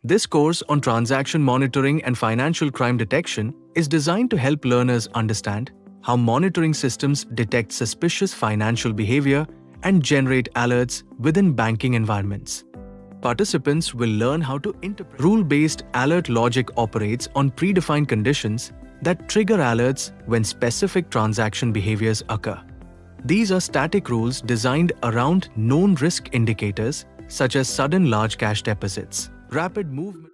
This course on transaction monitoring and financial crime detection is designed to help learners understand how monitoring systems detect suspicious financial behavior and generate alerts within banking environments. Participants will learn how to interpret rule-based alert logic operates on predefined conditions that trigger alerts when specific transaction behaviors occur. These are static rules designed around known risk indicators such as sudden large cash deposits, rapid movement,